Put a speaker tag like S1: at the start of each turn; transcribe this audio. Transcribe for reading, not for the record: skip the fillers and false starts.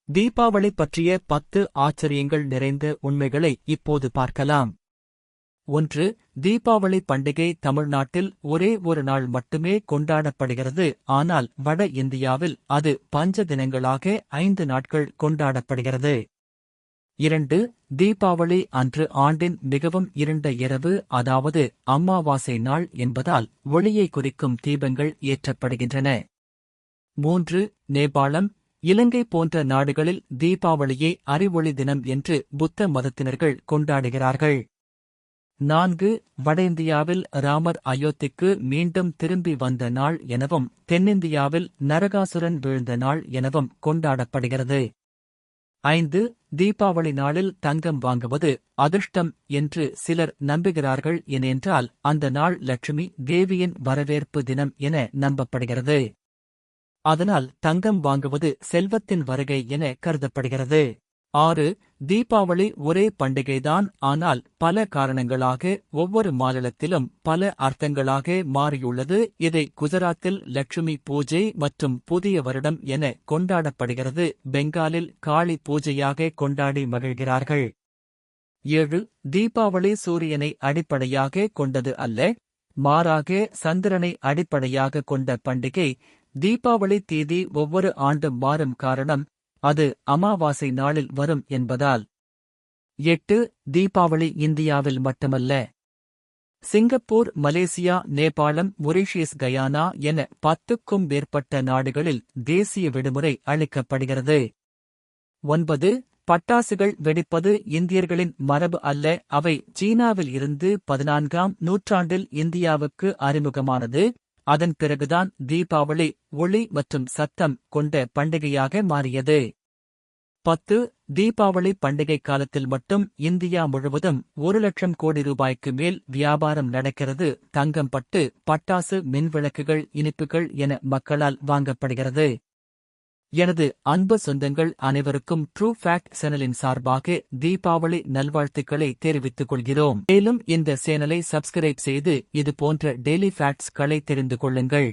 S1: தீபாவளி பற்றிய 10 ஆச்சரியங்கள் நிறைந்த உண்மைகளை இப்போது பார்க்கலாம். 1. தீபாவளி பண்டிகை தமிழ்நாட்டில் ஒரே ஒரு நாள் மட்டுமே கொண்டாடப்படுகிறது. ஆனால் வட இந்தியாவில் அது பஞ்ச தினங்களாக 5 நாட்கள் கொண்டாடப்படுகிறது. 2. தீபாவளி அன்று ஆண்டின் மிகவும் இருண்ட இரவு, அதாவது அமாவாசை நாள் என்பதால் ஒளியை குறிக்கும் தீபங்கள் ஏற்றப்படுகின்றன. 3. நேபாளம், இலங்கை போன்ற நாடுகளில் தீபாவளியை அறிவொளி தினம் என்று புத்த மதத்தினர்கள் கொண்டாடுகிறார்கள். 4. வட இந்தியாவில் ராமர் அயோத்திக்கு மீண்டும் திரும்பி வந்த நாள் எனவும் தென்னிந்தியாவில் நரகாசுரன் வீழ்ந்த நாள் எனவும் கொண்டாடப்படுகிறது. 5. தீபாவளி நாளில் தங்கம் வாங்குவது அதிர்ஷ்டம் என்று சிலர் நம்புகிறார்கள். ஏனென்றால் அந்த நாள் லட்சுமி தேவியின் வரவேற்பு தினம் என நம்பப்படுகிறது. அதனால் தங்கம் வாங்குவது செல்வத்தின் வருகை என கருதப்படுகிறது. 6. தீபாவளி ஒரே பண்டிகைதான், ஆனால் பல காரணங்களாக ஒவ்வொரு மாநிலத்திலும் பல அர்த்தங்களாக மாறியுள்ளது. இதை குஜராத்தில் லட்சுமி பூஜை மற்றும் புதிய வருடம் என கொண்டாடப்படுகிறது. பெங்காலில் காளி பூஜையாக கொண்டாடி மகிழ்கிறார்கள். 7. தீபாவளி சூரியனை அடிப்படையாக கொண்டது அல்ல, மாறாக சந்திரனை அடிப்படையாக கொண்ட பண்டிகை. தீபாவளி தேதி ஒவ்வொரு ஆண்டும் மாறும், காரணம் அது அமாவாசை நாளில் வரும் என்பதால். 8. தீபாவளி இந்தியாவில் மட்டுமல்ல, சிங்கப்பூர், மலேசியா, நேபாளம், மொரீஷியஸ், கயானா என 10க்கும் மேற்பட்ட நாடுகளில் தேசிய விடுமுறை அளிக்கப்படுகிறது. 9. பட்டாசுகள் வெடிப்பது இந்தியர்களின் மரபு அல்ல, அவை சீனாவில் இருந்து 14ஆம் நூற்றாண்டில் இந்தியாவுக்கு அறிமுகமானது. அதன் பிறகுதான் தீபாவளி ஒளி மற்றும் சத்தம் கொண்ட பண்டிகையாக மாறியது. 10. தீபாவளி பண்டிகை காலத்தில் மட்டும் இந்தியா முழுவதும் 1,00,000 கோடி ரூபாய்க்கு மேல் வியாபாரம் நடக்கிறது. தங்கம், பட்டு, பட்டாசு, மின்விளக்குகள், இனிப்புகள் என மக்களால் வாங்கப்படுகிறது. எனது அன்பு சொந்தங்கள் அனைவருக்கும் ட்ரூ ஃபேக்ட் சேனலின் சார்பாக தீபாவளி நல்வாழ்த்துக்களை தெரிவித்துக் கொள்கிறோம். மேலும் இந்த சேனலை சப்ஸ்கிரைப் செய்து இது போன்ற டெய்லி ஃபேக்ட்ஸ்களை தெரிந்து கொள்ளுங்கள்.